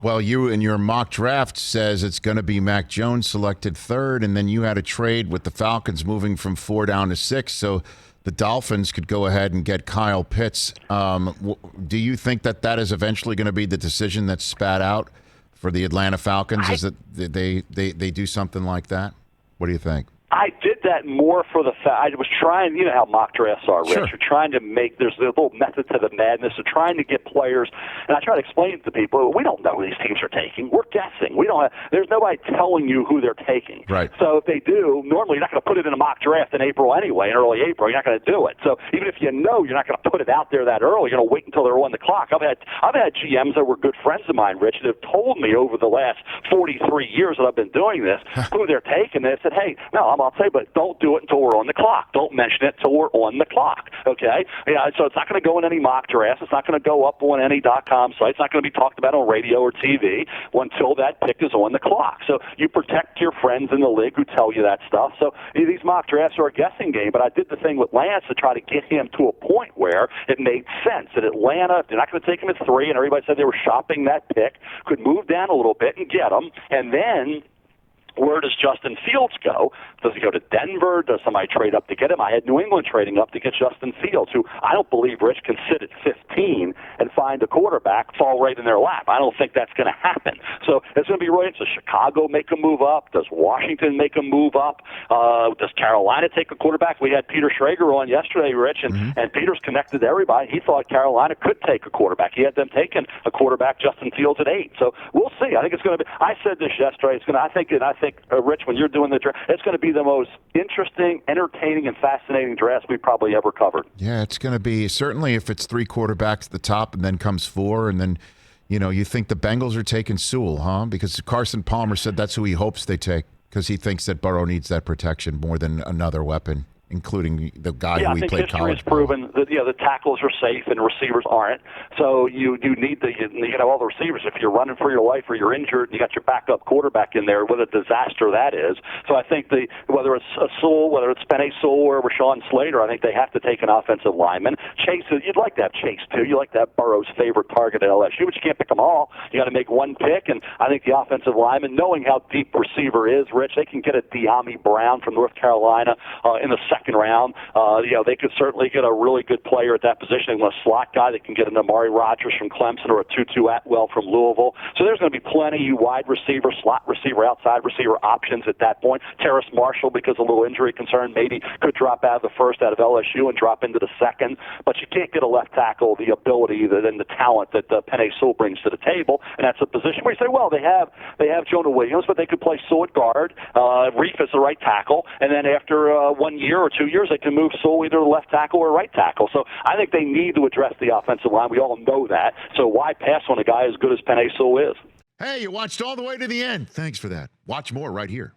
Well, you in your mock draft says it's going to be Mac Jones selected third, and then you had a trade with the Falcons moving from 4 down to 6, so the Dolphins could go ahead and get Kyle Pitts. Do you think that is eventually going to be the decision that's spat out for the Atlanta Falcons? Is it they do something like that? What do you think? I did that more for the fact I was trying, you know how mock drafts are, Rich. Sure. You're trying to make, there's a little method to the madness of trying to get players, and I try to explain it to people, we don't know who these teams are taking. We're guessing. We don't have, there's nobody telling you who they're taking. Right. So if they do, normally you're not going to put it in a mock draft in April anyway, in early April. You're not going to do it. So even if you know you're not going to put it out there that early, you're going to wait until they're on the clock. I've had GMs that were good friends of mine, Rich, that have told me over the last 43 years that I've been doing this who they're taking. They said, hey, no, I'll say, but don't do it until we're on the clock. Don't mention it until we're on the clock, okay? Yeah, so it's not going to go in any mock drafts. It's not going to go up on any .com site. It's not going to be talked about on radio or TV until that pick is on the clock. So you protect your friends in the league who tell you that stuff. So these mock drafts are a guessing game, but I did the thing with Lance to try to get him to a point where it made sense that Atlanta, if they're not going to take him at 3, and everybody said they were shopping that pick, could move down a little bit and get him, and then where does Justin Fields go? Does he go to Denver? Does somebody trade up to get him? I had New England trading up to get Justin Fields, who I don't believe Rich can sit at 15 and find a quarterback, fall right in their lap. I don't think that's going to happen. So it's going to be right. Does Chicago make a move up? Does Washington make a move up? Does Carolina take a quarterback? We had Peter Schrager on yesterday, Rich, and Peter's connected to everybody. He thought Carolina could take a quarterback. He had them taking a quarterback, Justin Fields, at 8. So we'll see. I think it's going to be. I said this yesterday. It's going to. I think, Rich, when you're doing the draft, it's going to be the most interesting, entertaining, and fascinating draft we've probably ever covered. Yeah, it's going to be, certainly if it's 3 quarterbacks at the top and then comes 4, and then, you think the Bengals are taking Sewell, huh? Because Carson Palmer said that's who he hopes they take because he thinks that Burrow needs that protection more than another weapon, including the guy who he played college. Yeah, I think history has proven that the tackles are safe and receivers aren't. So you need all the receivers. If you're running for your life or you're injured, and you got your backup quarterback in there. What a disaster that is. So I think whether it's Sewell, whether it's Penei Sewell or Rashawn Slater, I think they have to take an offensive lineman. Chase, you'd like to have Chase too. You like to have Burrow's favorite target at LSU, but you can't pick them all. You got to make one pick, and I think the offensive lineman, knowing how deep receiver is, Rich, they can get a De'Ami Brown from North Carolina in the second round. They could certainly get a really good player at that position. A slot guy that can get an Amari Rodgers from Clemson or a Tutu Atwell from Louisville. So there's going to be plenty wide receiver, slot receiver, outside receiver options at that point. Terrace Marshall, because of a little injury concern, maybe could drop out of the first out of LSU and drop into the second. But you can't get a left tackle the ability and the talent that Penei Sewell brings to the table, and that's a position where you say, well, they have Jonah Williams, but they could play Sewell at guard, Reef is the right tackle, and then after 1 year or 2 years, they can move Sewell either left tackle or right tackle. So I think they need to address the offensive line. We all know that. So why pass on a guy as good as Penei Sewell is? Hey, you watched all the way to the end. Thanks for that. Watch more right here.